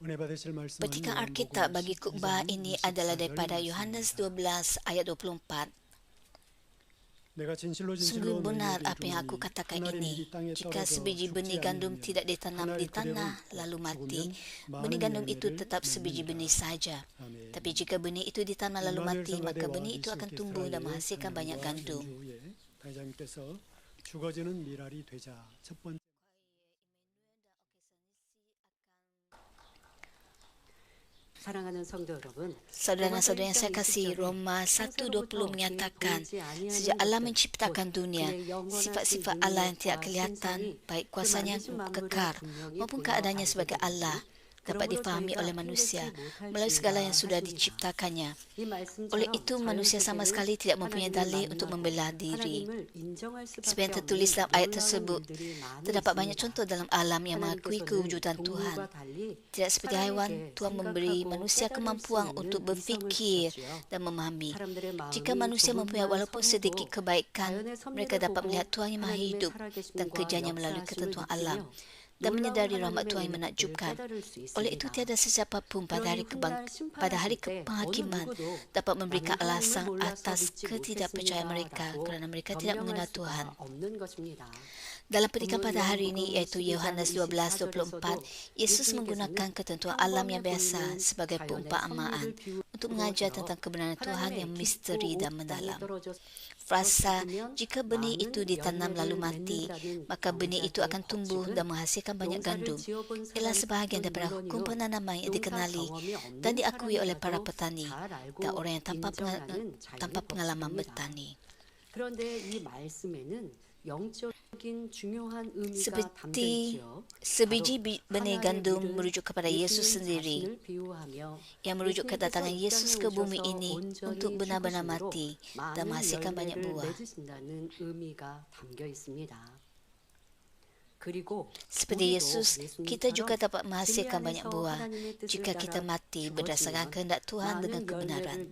은혜 받으실 말씀은 Petikan Alkitab 요한복음 bagi khutbah 12장 ini adalah 24절 daripada Yohanes 말씀입니다. 12 ayat 24. 내가 진실로 Sungguh 진실로 benar 너희에게 apa yang aku 이르노니 katakan 한 알이 ini. 미리 땅에 Jika 떨어져 sebiji benih 죽지 gandum 아니하면 tidak ditanam 한 di 알 그대로 tanah 있고 lalu mati, 죽으면 benih 많은 gandum itu 열매를 tetap sebiji 맺느니라. benih saja. 아멘. Tapi jika benih itu ditanam lalu 임마누엘 mati, 성가대 maka 와 benih itu akan tumbuh dan 디스오케스트라의 menghasilkan banyak 찬양과 gandum. 연주 후에 당장님께서 죽어지는 미랄이 되자 첫 번째 사랑하는 성도 여러분, Saudara-saudara yang saya kasih, Roma 1:20 menyatakan, sejak Allah menciptakan dunia, sifat-sifat Allah yang tidak kelihatan, baik kuasanya yang kekal maupun keadaannya sebagai Allah, dapat difahami oleh manusia melalui segala yang sudah diciptakannya. Oleh itu, manusia sama sekali tidak mempunyai dalih untuk membela diri. Seperti yang tertulis dalam ayat tersebut, terdapat banyak contoh dalam alam yang mengakui kewujudan Tuhan. Tidak seperti haiwan, Tuhan memberi manusia kemampuan untuk berfikir dan memahami. Jika manusia mempunyai walaupun sedikit kebaikan, mereka dapat melihat Tuhan yang maha hidup dan kerjanya melalui ketentuan alam dan menyedari rahmat Tuhan yang menakjubkan. Oleh itu, tiada sesiapa pun pada hari penghakiman dapat memberikan alasan atas ketidakpercayaan mereka kerana mereka tidak mengenal Tuhan. Dalam petikan pada hari ini, iaitu Yohanes 12:24, Yesus menggunakan ketentuan alam yang biasa sebagai perumpamaan untuk mengajar tentang kebenaran Tuhan yang misteri dan mendalam. Frasa, jika benih itu ditanam lalu mati, maka benih itu akan tumbuh dan menghasilkan banyak gandum, ialah sebahagian daripada hukum penanaman yang dikenali dan diakui oleh para petani dan orang yang tanpa pengalaman bertani. Seperti sebiji benih gandum merujuk kepada Yesus sendiri, yang merujuk kedatangan Yesus ke bumi ini untuk benar-benar mati dan menghasilkan banyak buah. Seperti Yesus, kita juga dapat menghasilkan banyak buah jika kita mati berdasarkan kehendak Tuhan dengan kebenaran.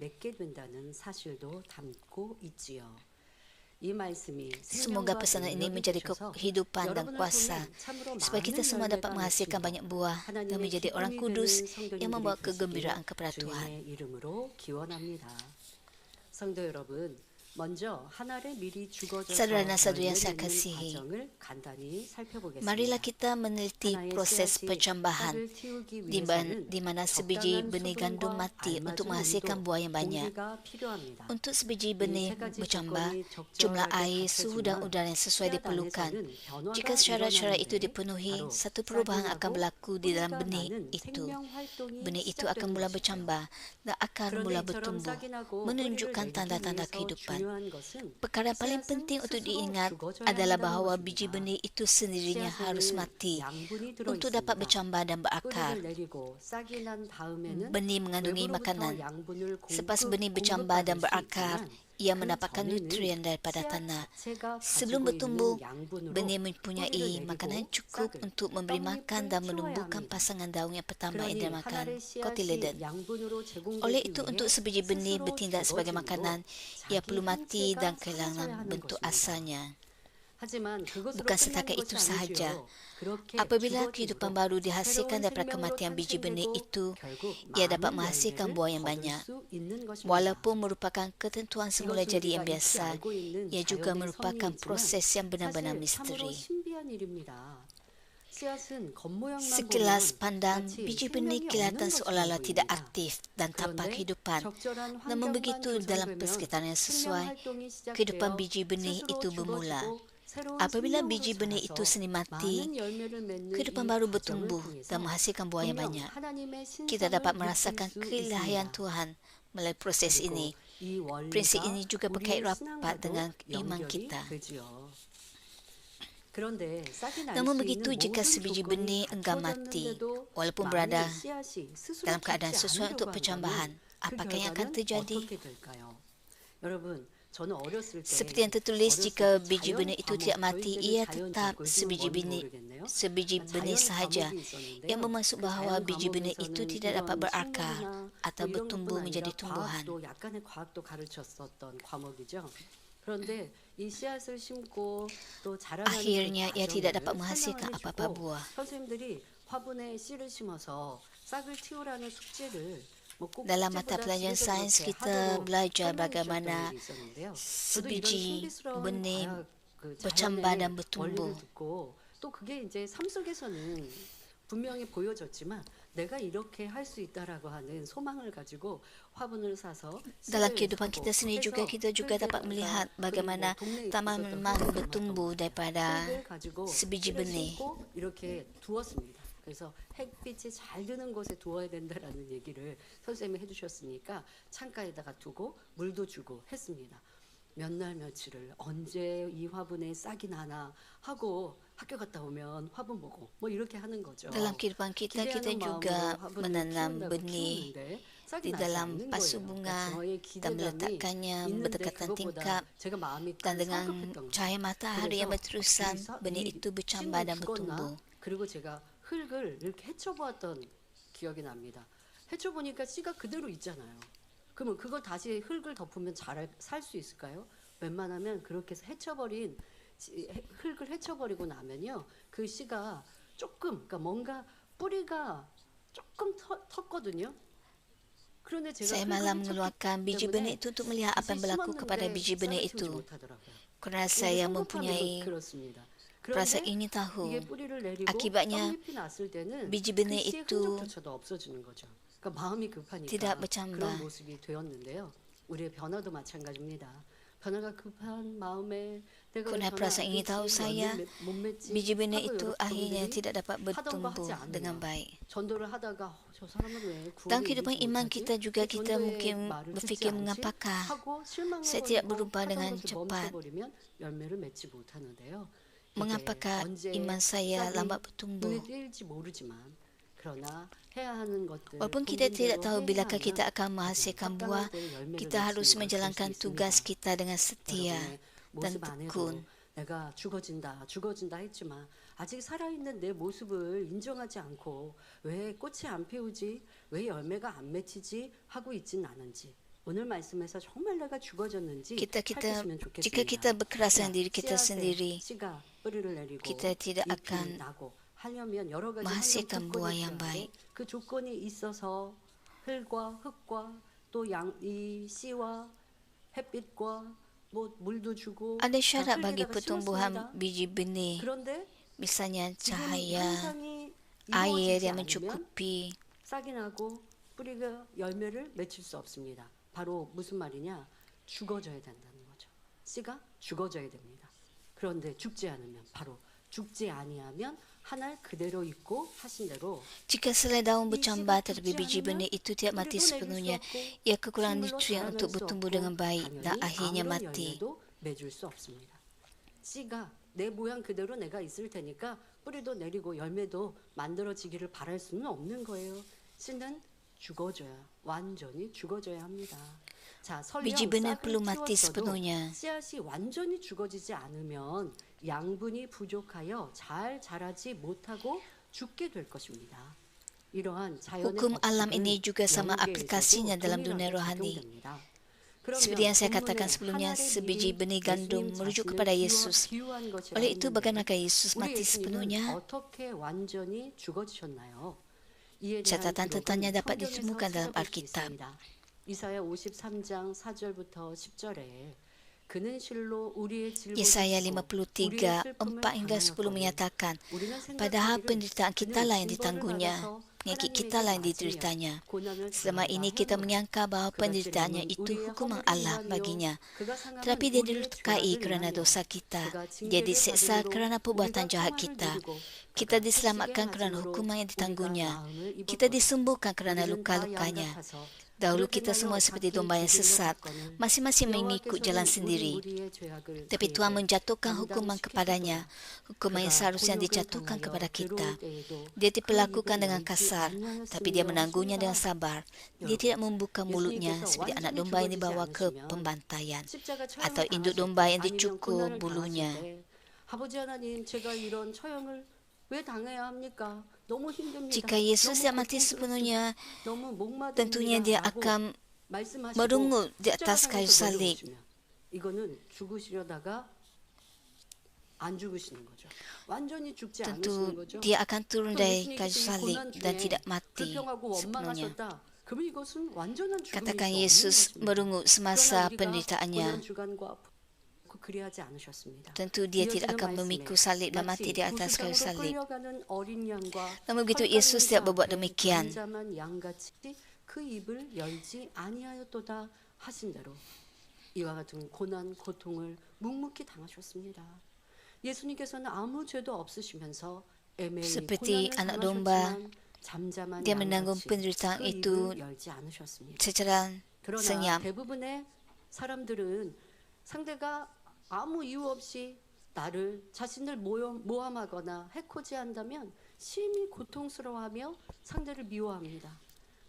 Semoga pesanan ini menjadi kehidupan dan kuasa supaya kita semua dapat menghasilkan banyak buah dan menjadi orang kudus yang membawa kegembiraan kepada Tuhan. Saudara dan saudari yang saya kasihi, marilah kita meneliti proses pencambahan di mana sebiji benih gandum mati untuk menghasilkan buah yang banyak. Untuk sebiji benih bercambah, jumlah air, suhu dan udara yang sesuai diperlukan. Jika syarat-syarat itu dipenuhi, satu perubahan akan berlaku di dalam benih itu. Benih itu akan mula bercambah dan akar mula bertumbuh, menunjukkan tanda-tanda kehidupan. Perkara paling penting untuk diingat adalah bahawa biji benih itu sendirinya harus mati untuk dapat bercambah dan berakar. Benih mengandungi makanan. Selepas benih bercambah dan berakar, ia mendapatkan nutrien daripada tanah. Sebelum bertumbuh, benih mempunyai makanan cukup untuk memberi makan dan menumbuhkan pasangan daun yang pertama yang dinamakan cotyledon. Oleh itu, untuk sebiji benih bertindak sebagai makanan, ia perlu mati dan kehilangan bentuk asalnya. Bukan setakat itu sahaja. Apabila kehidupan baru dihasilkan daripada kematian biji benih itu, ia dapat menghasilkan buah yang banyak. Walaupun merupakan ketentuan semula jadi yang biasa, ia juga merupakan proses yang benar-benar misteri. Sekilas pandang, biji benih kelihatan seolah-olah tidak aktif dan tanpa kehidupan. Namun begitu dalam persekitaran yang sesuai, kehidupan biji benih itu bermula. Apabila biji benih itu seni mati, kehidupan baru bertumbuh dan menghasilkan buah yang banyak. Kita dapat merasakan keilahian Tuhan melalui proses ini. Prinsip ini juga berkait rapat dengan iman kita. Namun begitu, jika sebiji benih enggan mati, walaupun berada dalam keadaan sesuai untuk percambahan, apakah yang akan terjadi? Seperti yang tertulis, jika biji benih itu tidak mati, ia tetap sebiji benih sahaja. Yang bermaksud bahawa biji benih itu tidak dapat berakar atau bertumbuh menjadi tumbuhan. Akhirnya ia tidak dapat menghasilkan apa-apa buah. 화분에 씨를 심어서 싹을 틔우라는 숙제를 꼭 Dalam mata 숙제보다 pelajaran 집에서 sains 그렇게 kita 하도록 belajar 설명해 주셨던 bagaimana 일이 있었는데요. 저도 이런 sebiji 신비스러운 benih bercambah 자연의 dan bertumbuh. 원리를 듣고 또 그게 이제 삶 속에서는 분명히 보여졌지만 내가 이렇게 할 수 있다라고 하는 소망을 가지고 화분을 사서 Dalam 씨를 kehidupan 사고 kita sendiri juga 해서 kita juga dapat 흙에다가 melihat 그리고 bagaimana 동네에 있었던 tanaman 흙을 bertumbuh 담았던 daripada 흙을 가지고 sebiji 씨를 benih. 심고 이렇게 두었습니다. 그래서 햇빛이 잘 드는 곳에 두어야 된다라는 얘기를 선생님이 해주셨으니까 창가에다가 두고 물도 주고 했습니다. 몇 날 며칠을 언제 이 화분에 싹이 나나 하고 학교 갔다 오면 화분 보고 뭐 이렇게 하는 거죠. Dalam kehidupan kita, kita 기대하는 juga 마음으로 화분을 menanam 키운다고 benih 키우는데 싹이 di 나지 dalam 않는 pasu 거예요. bunga 저의 dan 기대감이 meletakkannya 있는데 berdekatan 그것보다 tingkap 제가 마음이 dan 큰 dengan 성급했던 거예요. cahaya matahari yang berterusan benih itu bercambah dan bertumbuh. 그리고 제가 흙을 이렇게 헤쳐보았던 기억이 납니다. 헤쳐보니까 씨가 그대로 있잖아요. 그러면 그걸 다시 흙을 덮으면 잘 살 수 있을까요? 웬만하면 그렇게 해서 헤쳐버린 흙을 헤쳐버리고 나면요, 그 씨가 조금, 그러니까 뭔가 뿌리가 조금 텄거든요. 그런데 제가 Saya 흙을 malah 헤쳤기 mengeluarkan biji benih 때문에 itu untuk melihat apa yang berlaku kepada 심었는데 biji benih 싹을 틔우지 itu. 못하더라고요. Karena 이게 saya 성급함이 mempunyai 그렇습니다. perasaan 그런데 ingin tahu 이게 뿌리를 내리고 akibatnya 떡잎이 났을 때는 biji 그 benih 씨의 itu 흔적조차도 없어지는 거죠. 그러니까 마음이 급하니까 tidak bercambah. 그런 모습이 되었는데요. 우리의 변화도 마찬가지입니다. 변화가 급한 마음에 내가 왜 Karena 변화 perasaan 안 ingin tahu 되지? saya, 못 맺지? biji benih 하고 itu akhirnya 여러분들이 tidak dapat 하던 거 bertumbuh 하지 dengan 않으면 baik. 전도를 하다가 저 사람은 왜 Dalam 구원을 kehidupan 이루지 iman 못하지? kita juga kita 전도의 mungkin 말을 듣지 berfikir 않지? mengapakah 하고 실망을 saya tidak 버리고 berubah 하던 dengan 것을 cepat. 멈춰버리면 열매를 맺지 못하는데요. Mengapakah 언제 iman saya 싹이 lambat bertumbuh? 눈에 띄일지 모르지만 그러나 해야 하는 것들 Walaupun kita tidak tahu 본분대로 bilakah 행하면 kita akan menghasilkan 적당할 buah, 때 열매를 kita harus 맺는 걸 볼 수 menjalankan tugas 있습니다. kita dengan setia 여러분의 dan 모습 안에도 tekun. 내가 죽어진다 했지만 아직 살아있는 내 모습을 인정하지 않고 왜 꽃이 안 피우지? 왜 열매가 안 맺히지? 하고 있진 않은지 오늘 말씀에서 정말 내가 죽어졌는지 살폈으면 좋겠습니다. jika kita berkeras dengan 자, diri kita 씨앗에 sendiri, 씨가 뿌리를 내리고 kita tidak 잎이 akan 나고 하려면 여러 가지 menghasilkan 환경 buah 조건이 yang 필요한데 baik. 그 조건이 있어서 흙과 또 이 씨와 햇빛과 뭐 물도 주고 Ada 다 syarat bagi 흙에다가 pertumbuhan 심었습니다. biji benih, 그런데 misalnya 지금 cahaya, 현상이 air 이루어지지 yang 않으면 mencukupi. 싹이 나고 뿌리가 열매를 맺힐 수 없습니다. 바로 무슨 말이냐? 죽어져야 된다는 거죠. 씨가 죽어져야 됩니다. 그런데 죽지 않으면 바로 죽지 아니하면 하늘 그대로 있고 하신 대로 Jika selai daun bercambah tetapi biji benih itu tidak mati 뿌리도 내릴 수 sepenuhnya, 없고 ia kekurangan 식물로 nutrien 자라날 untuk 수 bertumbuh 없고 dengan baik dan 당연히 akhirnya 아무런 mati. 열매도 맺을 수 없습니다. 씨가 내 모양 그대로 내가 있을 테니까 뿌리도 내리고 열매도 만들어지기를 바랄 수는 없는 거예요. 씨는 죽어져야 완전히 죽어져야 합니다. 자, 설령 Biji benih 싹을 perlu mati 키웠어도 sepenuhnya. 씨앗이 완전히 죽어지지 않으면 양분이 부족하여 잘 자라지 못하고 죽게 될 것입니다. 이러한 자연의 Hukum alam 법칙은 ini juga sama 영계에서도 aplikasinya dalam dunia 동일하게 rohani. 적용됩니다. Seperti yang saya 그러면 katakan 본문에 sebelumnya, 하늘의 sebiji 일이 benih gandum 예수님 merujuk 자신을 kepada Yesus. 비유한 것이라 Oleh itu, 했는데 bagaimanakah Yesus 우리 mati 예수님은 sepenuhnya? 어떻게 완전히 죽어지셨나요? 이에 대한 Catatan tentangnya 기록은 dapat 성경에서 ditemukan dalam 찾아볼 수 Alkitab. 있습니다. 이사야 53장 4절부터 10절에 그는 실로 우리의 Yesaya 짊어지시고 53, 4 hingga 10 menyatakan, padahal penderitaan kita lah yang ditanggungnya, penyakit kita lah yang dideritanya. Selama ini kita menyangka bahwa penderitaannya itu hukuman Allah baginya. Tetapi dia dilukai kerana dosa kita. Dia diseksa kerana perbuatan jahat kita. Kita diselamatkan kerana hukuman yang ditanggungnya. Kita disembuhkan kerana luka-lukanya. Dahulu kita semua seperti domba yang sesat, masing-masing mengikut jalan sendiri. Tapi Tuhan menjatuhkan hukuman kepadanya, hukuman yang seharusnya dijatuhkan kepada kita. Dia diperlakukan dengan kasar, tapi dia menanggungnya dengan sabar. Dia tidak membuka mulutnya seperti anak domba yang dibawa ke pembantaian, atau induk domba yang dicukur bulunya. 아버지 하나님, 제가 이런 처형을 왜 당해야 합니까? 너무 힘듭니다. Jika Yesus tidak mati sepenuhnya, 너무 목마릅니다. tentunya dia akan merungut di atas kayu salib. 이거는 죽으시려다가 안 죽으시는 거죠. 완전히 죽지 tentu 않으시는 거죠. dia akan turun 또 dari 예수님께서 kayu 이 salib 고난 dan 중에 tidak mati 불평하고 sepenuhnya. 원망하셨다. 그러면 이것은 완전한 죽음일 수 Katakan 없는 Yesus 것입니다. merungut 그러나 semasa 우리가 penderitaannya. 고난 주간과 그리하지 않으셨습니다. Tentu dia tidak 이어지는 akan 말씀에 memikul salib dan mati 마치 di atas kayu 구슬장으로 salib. 끌려가는 어린 양과 Namun begitu Yesus tidak berbuat demikian. 잠잠한 양같이 그 입을 열지 아니하였도다 하신 대로 이와 같은 고난 고통을 묵묵히 당하셨습니다. 예수님께서는 아무 죄도 없으시면서 애매히 Seperti 고난을 anak domba, 당하셨지만 잠잠한 dia menanggung 양같이 penderitaan 그 itu 입을 열지 않으셨습니다. secara 그러나 senyap. 대부분의 사람들은 상대가 아무 이유 없이 나를 자신을 모함하거나 해코지한다면 심히 고통스러워하며 상대를 미워합니다.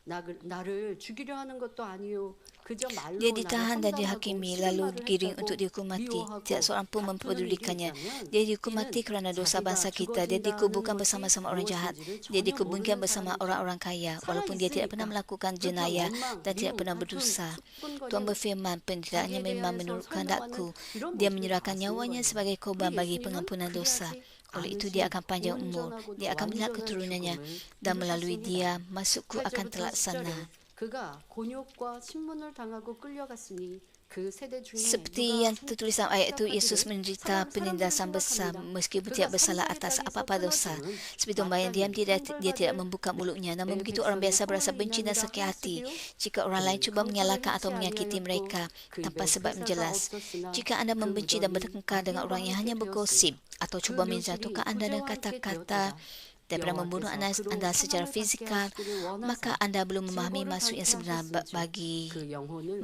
나를 죽이려 하는 것도 아니요. 그저 말로 Dia 나를 ditahan dan 험담하고 dihakimi 싫은 lalu 말을 digiring 했다고 untuk dihukum mati. 미워하고 Tidak seorang pun 다투는 일이 mempedulikannya. 있다면 Dia dihukum 이는 mati kerana dosa 자기가 bangsa kita. Dia dikuburkan 죽어진다는 bersama-sama orang 것이 jahat. 무엇인지를 Dia 전혀 dikuburkan 모르는 bersama 사람이죠. orang-orang kaya. Walaupun dia tidak pernah melakukan 그렇게 jenayah 원망, dan tidak 미움, pernah 다툼, berdosa. 수군거리는 Tuhan berfirman, penderitaannya 자기에 memang 대해서 menurut 설명하는 kehendakku. 이런 Dia 모습을 menyerahkan 다 nyawanya 쓰는 sebagai 거예요. korban bagi 예수님은 pengampunan dosa. 그리하지 Oleh itu 않으신 dia akan panjang umur. 온전하고 Dia akan melihat 완전한 keturunannya 죽음을 dan melalui 이루셨습니다. dia masukku akan 8절부터 terlaksana. 10절에 그가 곤욕과 신문을 당하고 끌려갔으니 그 세대 중에 Seperti yang tertulis dalam ayat itu, Yesus menderita penindasan besar meskipun tidak bersalah atas apa-apa dosa. Seperti domba yang diam, dia tidak membuka mulutnya. Namun begitu orang biasa berasa benci dan sakit hati jika orang lain cuba menyalahkan atau menyakiti mereka tanpa sebab yang jelas. Jika anda membenci dan bertengkar dengan orang yang hanya bergosip atau cuba menjatuhkan anda dengan kata-kata daripada membunuh anda secara fizikal, maka anda belum memahami maksud yang sebenar bagi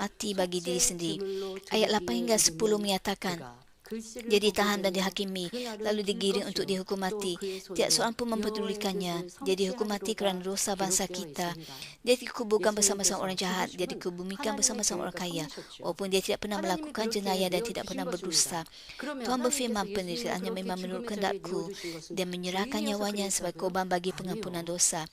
mati bagi diri sendiri. Ayat 8 hingga 10 menyatakan, dia ditahan dan dihakimi, lalu digiring untuk dihukum mati. Tiada seorang pun mempedulikannya. Dia dihukum mati kerana dosa bangsa kita. Dia dikuburkan bersama-sama orang jahat. Dia dikuburkan bersama-sama orang kaya. Walaupun dia tidak pernah melakukan jenayah dan tidak pernah berdosa. Tuhan berfirman, penderitaannya memang menurut kehendakku. Dia menyerahkan nyawanya sebagai korban bagi pengampunan dosa.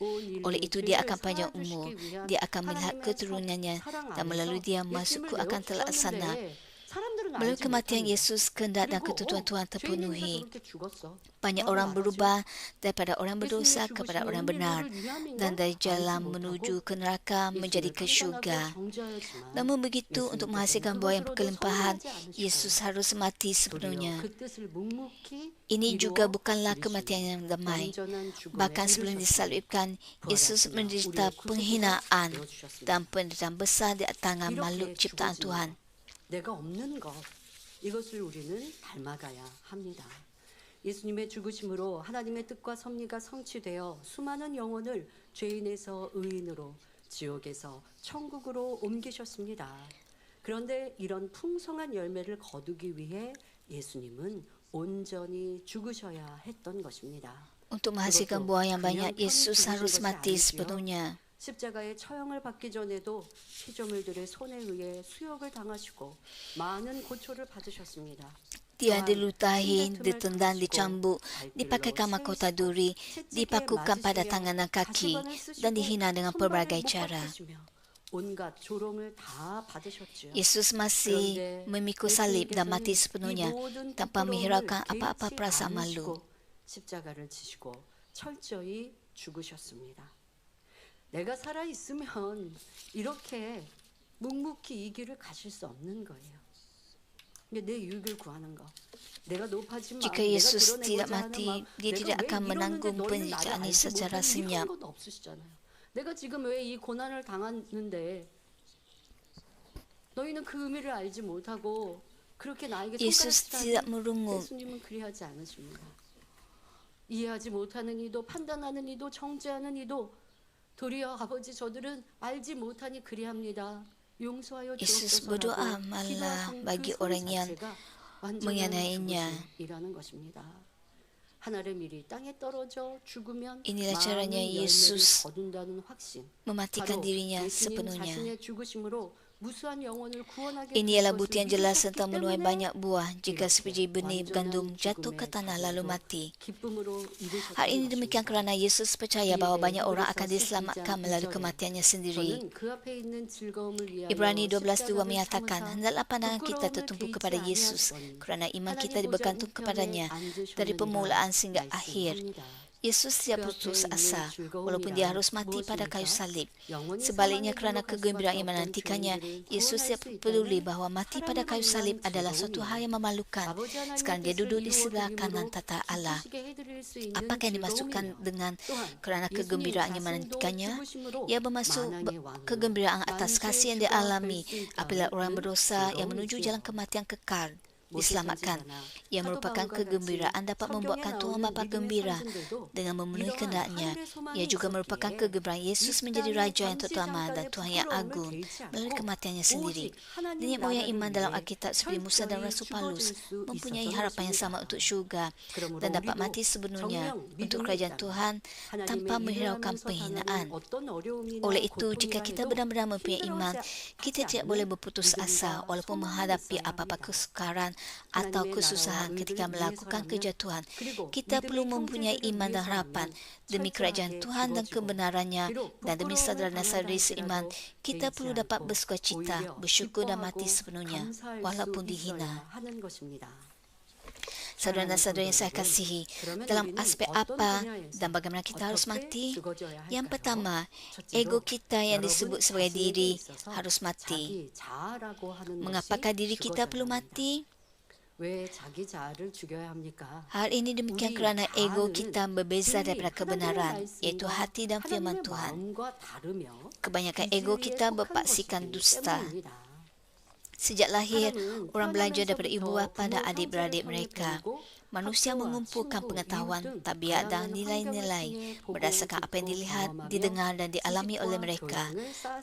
Oleh itu dia akan panjang umur. Dia akan melihat keturunannya dan melalui dia masukku akan terlaksana. Melalui kematian Yesus, kehendak dan ketentuan Tuhan terpenuhi. Banyak orang berubah daripada orang berdosa kepada orang benar dan dari jalan menuju ke neraka menjadi ke syurga. Namun begitu, untuk menghasilkan buah yang berkelimpahan, Yesus harus mati sepenuhnya. Ini juga bukanlah kematian yang damai. Bahkan sebelum disalibkan, Yesus menderita penghinaan dan penderitaan besar di tangan makhluk ciptaan Tuhan. 내가 없는 것, 이것을 우리는 닮아가야 합니다. 예수님의 죽으심으로 하나님의 뜻과 섭리가 성취되어 수많은 영혼을 죄인에서 의인으로, 지옥에서 천국으로 옮기셨습니다. 그런데 이런 풍성한 열매를 거두기 위해 예수님은 온전히 죽으셔야 했던 것입니다. Untuk menghasilkan buah yang banyak, Yesus harus mati sepenuhnya. 십자가의 처형을 받기 전에도 피조물들의 손에 의해 수욕을 당하시고 많은 고초를 받으셨습니다. Dia dilutahi, ditendang, dicambuk, dipakaikan mahkota duri, dipakukan pada tangan dan kaki, dan dihina dengan pelbagai cara. Yesus masih memikul salib dan mati sepenuhnya tanpa menghiraukan apa-apa perasaan malu. 십자가를 지시고 철저히 죽으셨습니다. 내가 살아 있으면 이렇게 묵묵히 이 길을 가실 수 없는 거예요. 내 유익을 구하는 거. 내가 높아진 마음, Jika 내가 Yesus tidak 드러내고자 하는 mati, 마음, dia 내가 tidak 왜 akan 이러는데 menanggung 너희는 나를 penderitaan ini 알지 secara 못하니 senyap. 이런 건 없으시잖아요. 내가 지금 왜 이 고난을 당하는데 너희는 그 의미를 알지 못하고 그렇게 나에게 Yesus 손가락질하니 tidak merungut. 예수님은 그리하지 않으십니다. 이해하지 못하는 이도 판단하는 이도 정죄하는 이도 도리어 아버지 저들은 알지 못하니 그리합니다. 용서하여 Yesus 주옵소서라고 berdoa malah bagi orang yang mengenainya. 이라는 것입니다. 하늘의 밀이 땅에 떨어져 죽으면 Inilah caranya 많은 열매를 Yesus 거둔다는 확신. mematikan 바로 dirinya 예수님 sepenuhnya. 자신의 죽으심으로 무수한 영혼을 구원하게 Ini ialah 될 bukti 것을 yang jelas 믿으셨기 tentang menuai 때문에 banyak buah jika 이렇게 sebiji benih gandum 완전한 jatuh ke 죽음의 tanah lalu 격에서 mati. 기쁨으로 이루셨던 Hal ini demikian 것입니다. kerana Yesus percaya bahawa banyak orang akan 히브리서 12장 diselamatkan melalui 2절에 kematiannya sendiri. 저는 그 앞에 있는 즐거움을 위하여 Ibrani 12:2 십자가를 menyatakan, 삼으사 hendaklah pandangan kita 부끄러움을 tertumpu 개의치 kepada Yesus 아니하시더니 kerana iman 하나님 kita 보좌 bergantung 우편에 kepadanya dari 앉으셨느니라 permulaan sehingga akhir. 말씀합니다. Yesus tidak 그 putus 앞에 asa 있는 walaupun dia 즐거움이란 harus mati pada kayu 무엇입니까? salib. 영원히 Sebaliknya 사망의 kerana 길로 갈 kegembiraan 수밖에 yang 없던 menantikannya, 죄인들을 Yesus 구원할 tidak 수 peduli 있다는 bahawa mati pada 사랑으로 kayu salib 인한 adalah suatu hal yang memalukan. 아버지 Sekarang dia 하나님의 duduk di 뜻을 sebelah kanan 이루어 tata Allah. 드림으로 기쁘시게 해드릴 수 있는 Apakah yang dimasukkan 즐거움이며 dengan 또한 kerana 예수님 kegembiraan yang 자신도 menantikannya? 죽으심으로 Ia bermaksud 만왕의 왕으로 kegembiraan atas kasih yang 만주의 주가 dialami 될 수 apabila orang 있다는 berdosa yang menuju jalan 즐거움이지요. kematian kekal 모세 diselamatkan. 선지자나 Ia 사도 merupakan 바울과 같이 kegembiraan dapat 성경에 membuatkan Tuhan 나오는 Bapa 믿음의 gembira 삼손들도 dengan memenuhi 이러한 kehendaknya. 하늘의 소망이 Ia juga merupakan 있었기에 kegembiraan Yesus 이 menjadi 땅의 Raja yang 잠시 terutama dan 잠깐의 Tuhan yang 부끄러움을 agung 개의치 melalui 않고 kematiannya sendiri. 오직 하나님 Nenek moyang 나라를 iman dalam 위해 Alkitab seperti Musa dan 철저히 Rasul Paulus 죽어줄 수 mempunyai 있었던 harapan yang sama 것입니다. untuk syurga 그러므로 dan dapat 우리도 mati sepenuhnya 정령 untuk 믿음이 kerajaan 있다면 Tuhan tanpa 하나님의 일을 menghiraukan 하면서 penghinaan. 당하는 어떤 어려움이나 Oleh itu, jika 고통이라 kita 해도 benar-benar mempunyai iman, kita 힘들어하지 tidak 않는 boleh berputus asa 믿음과 walaupun 소망이 menghadapi 있어야 apa-apa 합니다. kesukaran atau 하나님의 kesusahan 나라와 ketika 의를 melakukan 위해서라면 kejatuhan. 그리고 Kita perlu 믿음의 mempunyai 형제들을 iman dan harapan 위해서라면 demi kerajaan 철저하게 Tuhan dan 죽어지고 kebenarannya 비록 dan demi 부끄러움을 saudara dan 당한다 saudari seiman. 할지라도 Kita 개의치 perlu dapat 않고 bersukacita, 오히려 bersyukur dan 기뻐하고 mati sepenuhnya 감사할 수 walaupun 있어야 dihina. 하는 것입니다. Saudara dan saudari yang saya kasihi, dalam aspek apa dan bagaimana kita harus mati? Yang pertama, ego kita yang disebut sebagai diri harus mati. Mengapakah diri kita perlu mati? 왜 자기 자아를 죽여야 합니까? Hal ini demikian kerana ego kita berbeza daripada kebenaran, iaitu hati dan firman Tuhan. Kebanyakan ego kita berpaksikan dusta. Sejak lahir, orang belajar daripada ibu bapa dan adik-beradik mereka. Manusia mengumpulkan pengetahuan, tabiat dan nilai-nilai berdasarkan apa yang dilihat, didengar dan dialami oleh mereka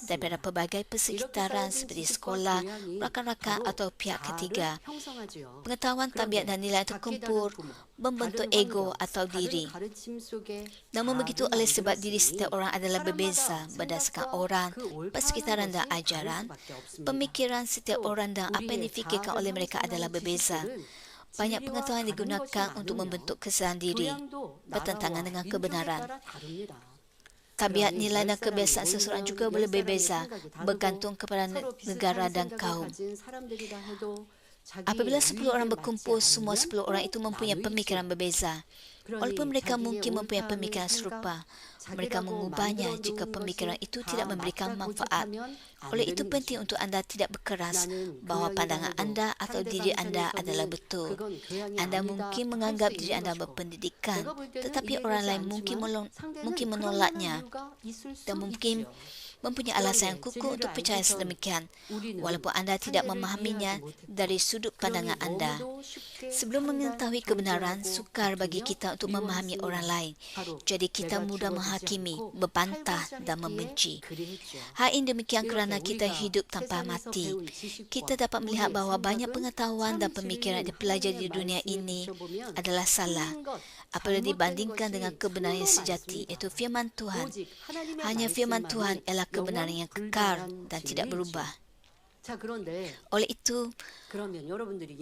daripada pelbagai persekitaran seperti sekolah, rakan-rakan atau pihak ketiga. Pengetahuan, tabiat dan nilai terkumpul membentuk ego atau diri. Namun begitu oleh sebab diri setiap orang adalah berbeza berdasarkan orang, persekitaran dan ajaran, pemikiran setiap orang dan apa yang difikirkan oleh mereka adalah berbeza. Banyak pengetahuan digunakan untuk membentuk kesan diri, bertentangan dengan kebenaran. Tabiat, nilai dan kebiasaan seseorang juga boleh berbeza, bergantung kepada negara dan kaum. Apabila 10 orang berkumpul, semua 10 orang itu mempunyai pemikiran berbeza. Walaupun mereka mungkin mempunyai pemikiran serupa, mereka mengubahnya jika pemikiran itu tidak memberikan manfaat. Oleh itu penting untuk anda tidak berkeras bahawa pandangan anda atau diri anda adalah betul. Anda mungkin menganggap diri anda berpendidikan, tetapi orang lain mungkin menolaknya dan mungkin mempunyai alasan yang kukuh untuk percaya sedemikian, walaupun anda tidak memahaminya dari sudut pandangan anda. Sebelum mengetahui kebenaran, sukar bagi kita untuk memahami orang lain. Jadi kita mudah menghakimi, berbantah dan membenci. Hal ini demikian kerana kita hidup tanpa mati. Kita dapat melihat bahawa banyak pengetahuan dan pemikiran yang dipelajari di dunia ini adalah salah apabila dibandingkan dengan kebenaran yang sejati, iaitu firman Tuhan. Hanya firman Tuhan ialah kebenaran yang kekal dan tidak berubah. Oleh itu,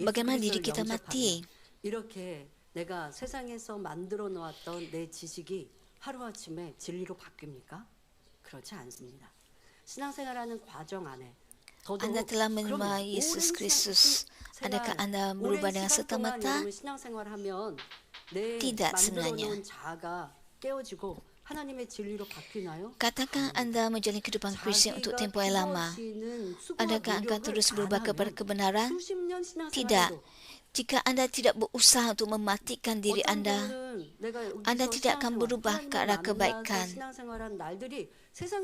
bagaimana diri kita mati? 이렇게 내가 세상에서 만들어 놓았던 내 지식이 하루아침에 진리로 바뀝니까? 그렇지 않습니다. 신앙생활하는 과정 안에 Anda telah menerima Yesus Kristus. Adakah anda berubah dengan serta-merta? Tidak sebenarnya. Katakan anda menjalani kehidupan Kristian untuk tempoh yang lama. Adakah akan terus berubah kepada kebenaran? Tidak. Jika anda tidak berusaha untuk mematikan diri anda tidak akan berubah ke arah kebaikan.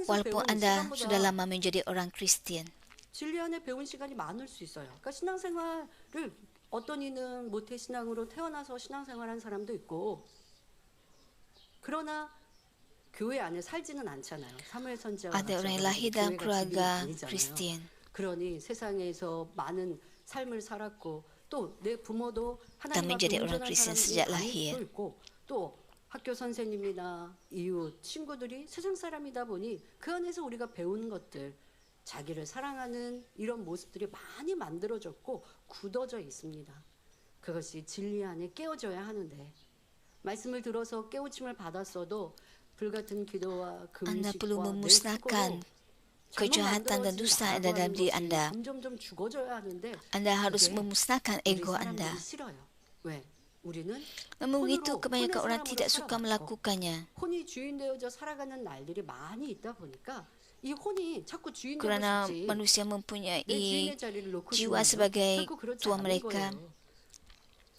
Walaupun anda sudah lama menjadi orang Kristian. 진리 안에 배운 시간이 많을 수 있어요. 그러니까 신앙생활을 어떤 이는 모태 신앙으로 태어나서 신앙생활한 사람도 있고, 그러나 교회 안에 살지는 않잖아요. 사무엘 선지자와 Ada orang yang lahir dalam keluarga Kristian. 그러니 세상에서 많은 삶을 살았고, 또 내 부모도 Dan 하나님 앞에 menjadi orang 온전한 Kristen 사람들이 sejak 아닐 lahir. 수도 있고, 또 학교 선생님이나 이웃 친구들이 세상 사람이다 보니 그 안에서 우리가 배운 것들 자기를 사랑하는 이런 모습들이 많이 만들어졌고 굳어져 있습니다. 그것이 진리 안에 깨어져야 하는데 말씀을 들어서 깨우침을 받았어도 불같은 기도와 Anda perlu 금식과 memusnahkan kejahatan dan dusta yang ada dalam diri Anda. 점점점 죽어져야 하는데 Anda harus 그게 memusnahkan 우리 ego Anda. 사람들이 싫어요. 왜? 우리는 Namun begitu 혼으로, kebanyakan 혼의 orang 사람으로 tidak suka 살아왔고 melakukannya. 혼이 주인 되어져 살아가는 날들이 많이 있다 보니까 이 혼이 자꾸 주인 되고 Kerana 싶지 manusia 내 mempunyai 주인의 자리를 놓고 jiwa 싶으면 sebagai 결코 그렇지 tuan 않은 mereka. 거예요.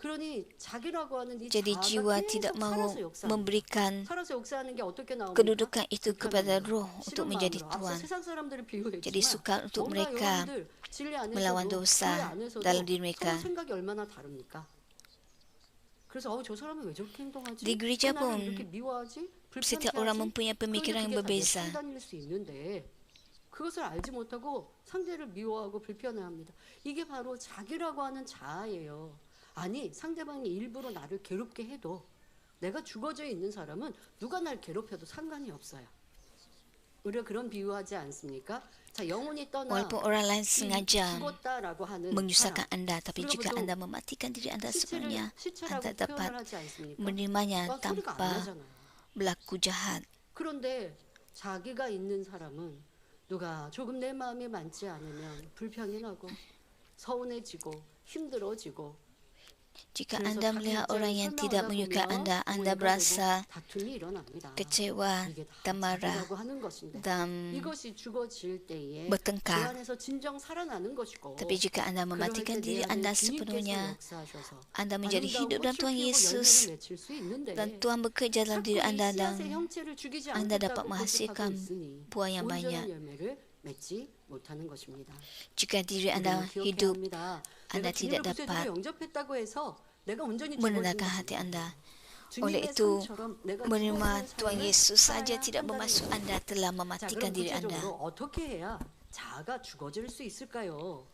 그러니 자기라고 하는 이 Jadi 자아가 jiwa 계속 tidak mahu 살아서 역사합니다. memberikan 살아서 역사하는 게 어떻게 나옵니까? kedudukan itu kepada 불편함으로, roh untuk 싫은 menjadi 마음으로. 앞서 tuan. 세상 사람들을 비유했지만 Jadi sukar untuk 뭔가 mereka 여러분들 진리 안에서도 melawan 교회 dosa 안에서도 dalam diri mereka. 서로 생각이 얼마나 다릅니까? 그래서 저 사람은 왜 저렇게 행동하지? Di gereja 그 나를 pun, 이렇게 미워하지? setiap 불편해하지? orang mempunyai pemikiran yang 그런데 그게 다 내 berbeza. 판단일 수 있는데 그것을 알지 못하고 상대를 미워하고 불편해합니다. 이게 바로 자기라고 하는 자아예요. 아니 상대방이 일부러 나를 괴롭게 해도 내가 죽어져 있는 사람은 누가 날 괴롭혀도 상관이 없어요. 우리가 그런 비유하지 않습니까? 자 영혼이 떠나 Walaupun orang lain 이 sengaja 죽었다라고 하는 menyusahkan 사람, Anda, tapi 우리가 jika 보통 Anda mematikan diri Anda sebenarnya, 시체라고 Anda dapat 표현을 하지 않습니까? menerimanya 소리가 안 tanpa 나잖아요. berlaku jahat. 그런데 자기가 있는 사람은 누가 조금 내 마음이 맞지 않으면 불편이 나고 서운해지고 힘들어지고 Jika 그래서 Anda 자기 melihat 입장을 orang yang tidak 설명하다 menyukai 보면 Anda 오해가 berasa 되고 다툼이 일어납니다. kecewa 이게 다 dan marah 자기라고 하는 것인데 dan 이것이 죽어질 때에 그 bertengkar. 안에서 진정 살아나는 것이고 Tapi jika Anda 그럴 mematikan 때 diri 내 안에 Anda 주님께서 sepenuhnya, 역사하셔서 Anda menjadi 아름다운 hidup dalam 꽃을 Tuhan 피우고 Yesus 열매를 맺힐 수 있는데 dan Tuhan bekerja dalam 자꾸 diri 이 Anda dan 씨앗의 형체를 죽이지 Anda dapat 않겠다고 menghasilkan 고집하고 있으니 buah yang 온전한 banyak. 열매를 맺지 못하는 것입니다. Jika diri Anda 우리는 hidup, 기억해야 합니다. Anda 내가 tidak 주님을 구세주로 dapat 영접했다고 해서 내가 온전히 menenangkan 죽어진 hati 것입니다. Anda. 주님의 Oleh itu, 삶처럼 내가 menerima 죽어가는 Tuhan 삶을 Yesus saja 살아야 tidak 한다는 bermaksud 것입니다. Anda telah 자, mematikan 그럼 diri 구체적으로 Anda. 어떻게 해야 자아가 죽어질 수 있을까요?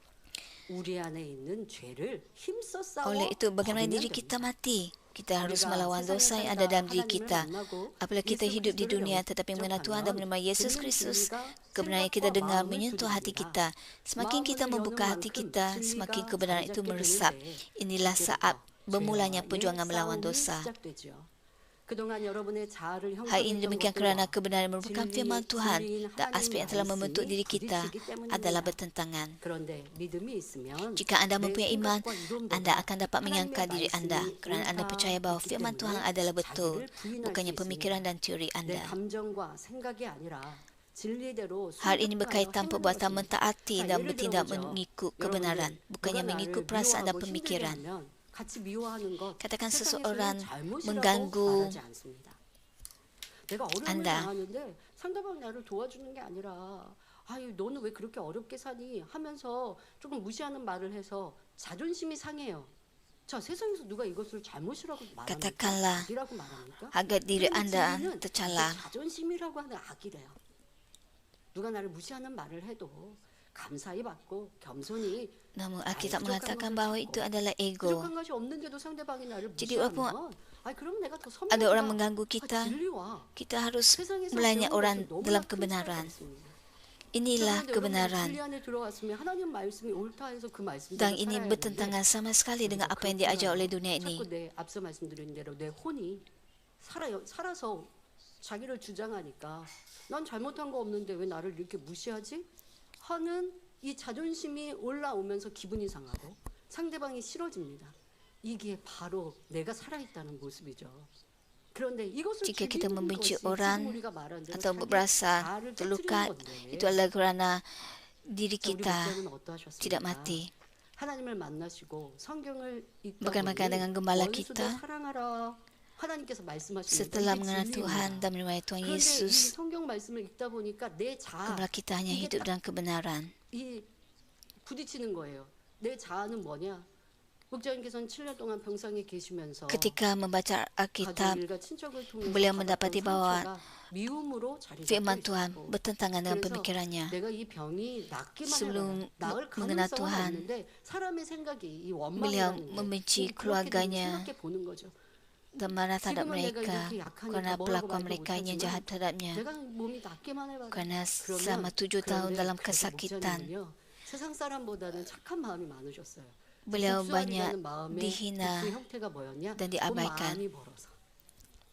우리 안에 있는 죄를 힘써 싸워 Oleh itu, bagaimana 버리면 diri 됩니다. kita mati? Kita harus 우리가 melawan 세상에 dosa yang 살다 ada dalam diri 하나님을 kita. 만나고 Apabila kita 예수 hidup di 그리스도를 dunia tetapi mengenal Tuhan dan 영접하면 menerima Yesus 듣는 Kristus, 진리가 kebenaran yang kita 생각과 dengar 마음을 menyentuh hati 드립니다. kita. Semakin kita 마음을 membuka 여는 hati 만큼 kita, semakin 진리가 kebenaran itu 자리 잡게 meresap. 되는데 Inilah saat bermulanya perjuangan melawan 싸움이 dosa. 시작되죠. 그동안 여러분의 자아를 Hal ini 형성했던 demikian 것들과 kerana kebenaran merupakan firman Tuhan 진리인 dan aspek yang telah 하나님 membentuk 말씀이 diri kita 부딪히기 adalah 때문입니다. bertentangan. 그런데 믿음이 있으면 Jika Anda 내 mempunyai iman, 생각과 이론보다 Anda akan dapat 하나님의 menyangka diri Anda 말씀이 kerana Anda 옳다 percaya bahawa 있기 firman Tuhan 때문에 adalah betul, 자기를 부인할 bukannya 수 pemikiran 있습니다. dan teori 내 Anda. 감정과 생각이 아니라 진리대로 Hal ini 순종하여 berkaitan 행하는 perbuatan 것입니다. mentaati 자, dan 예를 bertindak 들어보죠. mengikut 여러분들, kebenaran, 누가 bukannya 나를 mengikut perasaan dan 미워하고 힘들게 pemikiran. 하면 같이 미워하는 것 Katakan 세상에서는 seseorang 잘못이라고 mengganggu 말하지 않습니다. 내가 어려움을 Anda. 당하는데 상대방이 나를 도와주는 게 아니라 아유 너는 왜 그렇게 어렵게 사니 하면서 조금 무시하는 말을 해서 자존심이 상해요. 자 세상에서 누가 이것을 잘못이라고 말합니까? Katakanlah 악이라고 말합니까? agar diri 그런데 Anda 진리는 tercela. 그 자존심이라고 하는 악이래요. 누가 나를 무시하는 말을 해도 감사히 받고 겸손히 Namun Alkitab mengatakan bahawa itu adalah ego. 부족한 것이 없는데도 상대방이 나를 Jadi 무시하면 walaupun 그럼 내가 더 ada orang 선명하다. mengganggu kita, 진리와 kita harus 세상에서 melayani 배우는 orang 것은 너무나 dalam 큰 차이가 kebenaran. 있습니다. Inilah 그런데 여러분, kebenaran. 진리 안에 들어갔으면 하나님 말씀이 옳다 해서 그 말씀대로 Dan ini 살아야 bertentangan sama sekali dengan apa yang diajar oleh dunia ini. 자꾸 내 앞서 말씀드린 대로 내 혼이 살아서 자기를 주장하니까 난 잘못한 거 없는데 왜 나를 이렇게 무시하지? 하는 이 자존심이 올라오면서 기분이 상하고 상대방이 싫어집니다. 이게 바로 내가 살아있다는 모습이죠. 그런데 이것을 Jika kita 죽이는 membenci 것이 orang 지금 우리가 말한 대로 atau 자기 berasa 자아를 terluka, 깨트리는 건데 itu adalah kerana diri 자, 우리 kita 목사는 어떠하셨습니까? tidak mati. 하나님을 만나시고 성경을 읽다 Bagaimana 보니 dengan gembala 원수도 kita 사랑하라 하나님께서 말씀하시는 setelah mengenal Tuhan dan menerima Tuhan 그런데 이 Yesus, 성경 말씀을 읽다 보니까 내 자아 gembala kita hanya 이게 hidup dalam kebenaran. 이 부딪히는 거예요. 내 자아는 뭐냐? 목자님께서는 7년 동안 병상에 계시면서 Ketika membaca Alkitab, 가족일과 친척을 통해서 beliau 받았던 mendapati bahwa 상처가 미움으로 자리 firman 잡혀 Tuhan 있었고 bertentangan dengan 그래서 pemikirannya. 내가 이 병이 낫기만 Sebelum 해라. 나을 mengenal 가능성은 Tuhan, 없는데 사람의 생각이 이 beliau 원망이라는 게 membenci 그렇게 되면 keluarganya. 생각해 보는 거죠. dan marah terhadap 지금은 내가 mereka 이렇게 약하니까 karena 뭐라고 perlakuan 말도 mereka yang 못하지만 jahat terhadapnya. 내가 몸이 낫기만 해봐도 Karena 그러면 selama 7 tahun 그런데 dalam 그래도 kesakitan, 목사님은요 세상 사람보다는 착한 마음이 많으셨어요. beliau banyak 복수하리라는 마음의 dihina 복수의 형태가 뭐였냐? dan 돈 diabaikan. 많이 벌어서.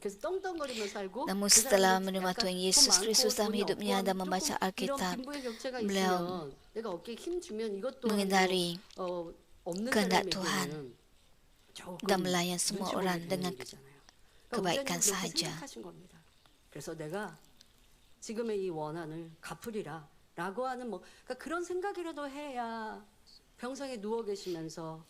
그래서 떵떵거리며 살고 Namun 그 setelah 사람은 menerima 약간 Tuhan 돈 Yesus 많고 Kristus dalam 돈이 hidupnya 없고 dan 하면 membaca 조금 이런 Alkitab, 빈부의 격차가 beliau 있으면 내가 어깨에 힘 주면 이것 또한 menghindari 없는 kehendak Tuhan 사람에게는 조금 dan melayan semua 눈치 보게 orang 되는 dengan 일이잖아요. kebaikan 목사님은 그렇게 sahaja. 생각하신 겁니다. 그래서 내가 지금의 이 원한을 갚으리라라고 하는 그러니까 그런 생각이라도 해야 병상에 누워 계시면서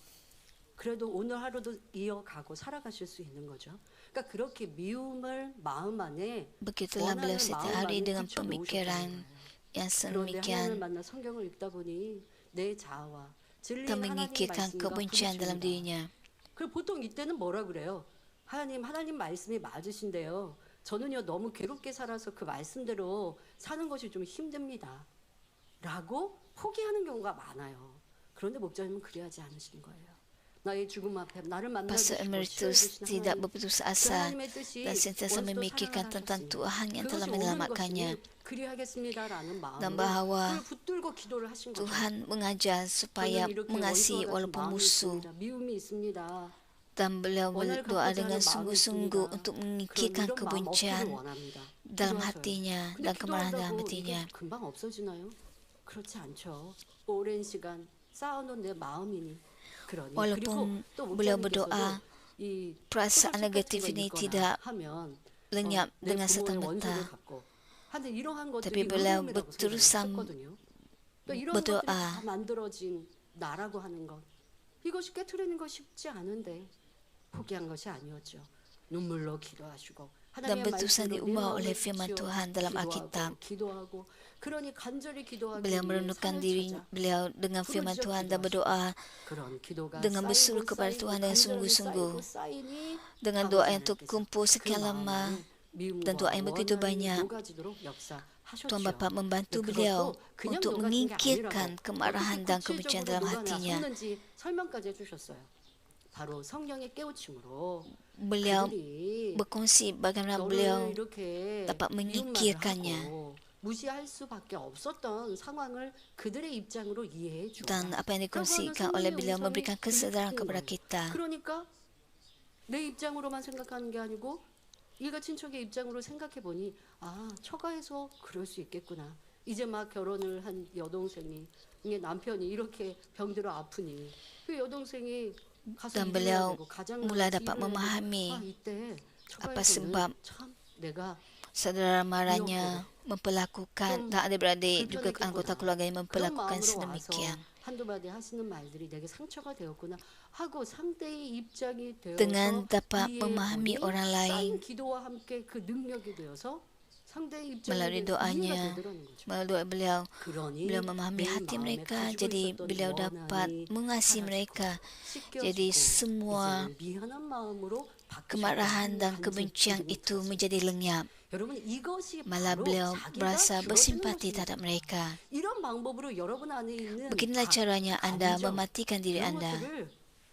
그래도 오늘 하루도 이어가고 살아가실 수 있는 거죠. 그러니까 그렇게 미움을 마음 안에 Begitulah beliau 원한을 setiap 마음 hari 안에 dengan 붙여 놓으셨다는 pemikiran 거예요. yang 그런데 하나님을 sedemikian 만나 성경을 읽다 보니 내 자아와 진리인 dan 하나님 mengikirkan 말씀과 kebencian dalam 부딪힙니다. dirinya. 그리고 보통 이때는 뭐라 그래요? 하나님 말씀이 맞으신데요. 저는요 너무 괴롭게 살아서 그 말씀대로 사는 것이 좀 힘듭니다. 라고 포기하는 경우가 많아요. 그런데 목사님은 그리하지 않으신 거예요. 나의 죽음 앞에 나를 Pastor 만나주시고 Emeritus 치료해주신 tidak 하나님, berputus 그 asa 하나님의 뜻이 dan sentiasa 원수도 memikirkan tentang 살아나셨으니 Tuhan yang telah 그것이 옳은 menyelamatkannya. 것이니 그리하겠습니다라는 Dan 마음으로 bahwa 그걸 붙들고 기도를 하신 거죠. Tuhan mengajar supaya 저는 이렇게 mengasihi 원수와 같은 walaupun 마음이 musuh, 있습니다. 미움이 있습니다. dan beliau 원한을 berdoa 갚고자 dengan 하는 마음이 sungguh-sungguh 있습니다. untuk 그런 mengikirkan 이런 마음 얻기를 kebencian 원합니다. dalam 기도하셔요. hatinya 근데 dan kemarahan dalam 기도한다고 hatinya. 이게 금방 없어지나요? 그렇지 않죠. 오랜 시간 쌓아놓은 내 마음이니. 그러니 Walaupun 그리고 또 beliau 목사님께서도 berdoa, 이 perasaan 소설책 negatif 같은 거 ini 읽거나 tidak 하면 lenyap 내 dengan 부모의 serta-merta. 원수를 갚고 하는데 이러한 Tapi 것들이 beliau 의로움이라고 berterusan 생각했거든요. 또 이런 berdoa. 것들이 다 만들어진 나라고 하는 것 이것이 깨트리는 거 쉽지 않은데 포기한 것이 아니었죠. 눈물로 기도하시고 dan 하나님의 berterusan 말씀으로 내 diubah 마음을 oleh firman 붙여 Tuhan dalam Alkitab. 기도하고 그러니 간절히 기도하기 Beliau 위해 merendahkan 산을 diri 찾아 beliau dengan firman 부르짖어 Tuhan dan 기도하시고 berdoa 그런 기도가 dengan berseru 쌓이고 kepada 쌓이고 Tuhan dengan 간절히 sungguh-sungguh, 쌓이고 쌓이니 dengan doa yang terkumpul sekian lama dan doa yang begitu banyak. Tuhan Bapa membantu beliau untuk mengikirkan kemarahan dan kebencian dalam hatinya. 설명까지 해주셨어요. 바로 성령의 깨우침으로 Beliau 그들이 berkongsi bagaimana 너를 beliau 이렇게 dapat 미움만 menyingkirkannya. 하고 무시할 수밖에 없었던 상황을 그들의 입장으로 이해해 주고 Dan apa yang dikongsikan oleh beliau memberikan kesadaran kepada kita. 그러니까 내 입장으로만 생각하는 게 아니고 일가 친척의 입장으로 생각해 보니 아 처가에서 그럴 수 있겠구나. 이제 막 결혼을 한 여동생이 이게 남편이 이렇게 병들어 아프니 그 여동생이 가서 Dan 일을 해야 beliau 되고 가장 mulai 나가서 dapat 일을 해야 되고, memahami 아 이때 apa 처가에서는 sebab 참 내가 saudara marahnya memperlakukan dan adik-beradik juga 불편했겠구나. anggota keluarga yang 그런 memperlakukan 마음으로 sedemikian. 와서 한두 마디 하시는 말들이 내게 상처가 되었구나 하고 상대의 입장이 되어서 Dengan dapat 이해해 memahami 보니 orang 쌓인 lain 기도와 함께 그 능력이 되어서 상대의 입장에 melalui 대해서 이해가 doanya, 되더라는 거죠. melalui doa beliau, 그러니 beliau memahami 내 hati 마음에 mereka, 가지고 jadi 있었던 beliau dapat 원한이 mengasihi 사라지고 mereka. 씻겨지고 Jadi semua 이제는 미안한 마음으로 바뀌셨다는 kemarahan dan 간증이 kebencian itu 들었어요. menjadi lenyap. 여러분 이것이 Malah 바로 beliau 자기가 berasa 줄어드는 bersimpati 것입니다. terhadap mereka. 이런 방법으로 여러분 안에 있는 Beginilah caranya anda 감정, mematikan diri 이런 anda. 것들을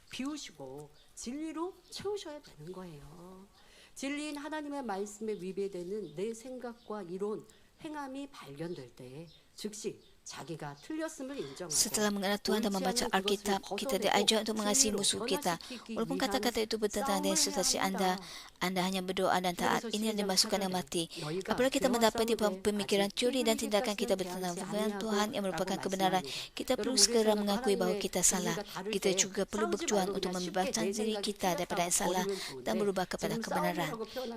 비우시고 진리로 채우셔야 되는 거예요. 진리인 하나님의 말씀에 위배되는 내 생각과 이론, 행함이 발견될 때 즉시 자기가 틀렸음을 인정하고 Setelah mengenal Tuhan dan membaca Alkitab, kita diajar untuk mengasihi musuh kita. Walaupun kata-kata itu bertentangan dengan situasi anda hanya berdoa dan taat. Ini yang dimasukkan yang mati. Apabila kita mendapati pemikiran curi dan tindakan kita bertentangan dengan Tuhan yang merupakan kebenaran, kita perlu segera mengakui bahawa kita salah. Kita juga perlu berjuang untuk membebaskan diri kita daripada yang salah dan berubah kepada kebenaran.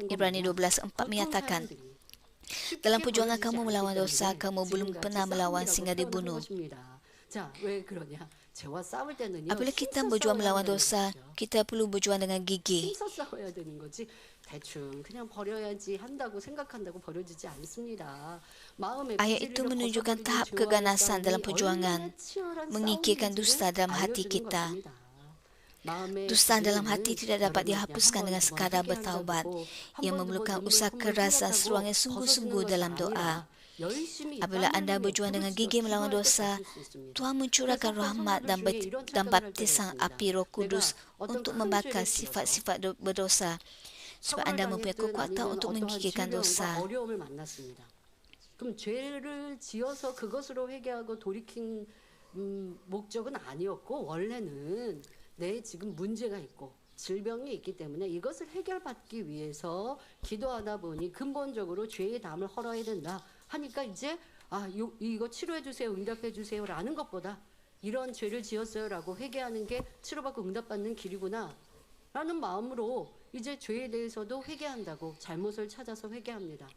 Ibrani 12:4 menyatakan, dalam perjuangan kamu melawan dosa, kamu belum pernah melawan sehingga dibunuh. Apabila kita berjuang melawan dosa, kita perlu berjuang dengan gigih. 힘써 싸워야 되는 거지. 대충 그냥 버려야지 한다고 생각한다고 버려지지 않습니다. 마음의 Ayat itu menunjukkan tahap keganasan dalam perjuangan, mengikirkan dusta dalam hati kita. Dusta dalam hati tidak dapat dihapuskan dengan sekadar bertaubat. Ia memerlukan usaha keras dan seruan yang sungguh-sungguh dalam doa. Apabila anda berjuang dengan gigih melawan dosa, Tuhan mencurahkan rahmat dan baptisan api Roh Kudus untuk membakar sifat-sifat berdosa. sebab Anda mempunyai kekuatan untuk menggigitkan dosa. 어려움을 만났습니다. 그럼 죄를 지어서 그것으로 회개하고 돌이킨 목적은 아니었고 원래는 내 지금 문제가 있고 질병이 있기 때문에 이것을 해결받기 위해서 기도하다 보니 근본적으로 죄의 담을 헐어야 된다 하니까 이제 이거 치료해 주세요, 응답해 주세요라는 것보다 이런 죄를 지었어요라고 회개하는 게 치료받고 응답받는 길이구나 라는 마음으로 이제 죄에 대해서도 회개한다고 잘못을 찾아서 회개합니다.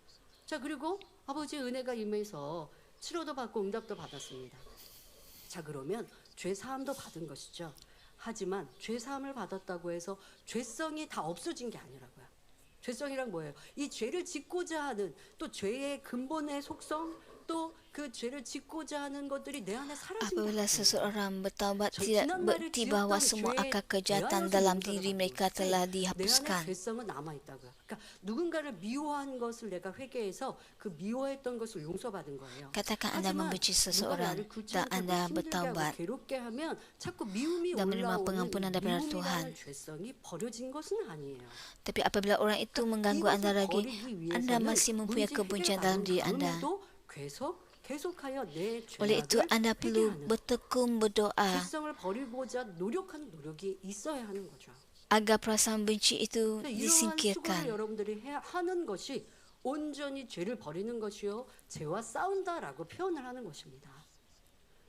자, 그리고 아버지의 은혜가 임해서 치료도 받고 응답도 받았습니다. 자, 그러면 죄 사함도 받은 것이죠. 하지만 죄 사함을 받았다고 해서 죄성이 다 없어진 게 아니라고요. 죄성이란 뭐예요? 이 죄를 짓고자 하는 또 죄의 근본의 속성 또 그 죄를 짓고자 하는 것들이 내 안에 사라진 게 Apabila 아니에요. seseorang bertaubat tidak berarti bahawa semua akal kejahatan dalam diri mereka telah 내 안에 dihapuskan. 죄성은 남아 있다고요. 그러니까 누군가를 미워한 것을 내가 회개해서 그 미워했던 것을 용서받은 거예요. Katakan anda 하지만 membenci 누가 seseorang 나를 dan 구출하고 anda 힘들게 하고 bertaubat 괴롭게 하면 자꾸 미움이 dan menerima 올라오는 pengampunan daripada Tuhan. 미움이라는 죄성이 버려진 것은 아니에요. Tapi apabila orang itu mengganggu anda 이것을 lagi, 버리기 anda 위해서는 masih mempunyai 문제 kebencian dalam diri anda. 해결받은 다음에도 계속하여 내 Oleh itu 죄악을 anda perlu 회개하는 bertekun berdoa 죄성을 버리고자 노력하는 노력이 있어야 하는 거죠. agar perasaan benci itu 이러한 수고를 disingkirkan. 여러분들이 하는 것이 온전히 죄를 버리는 것이요 죄와 싸운다라고 표현을 하는 것입니다.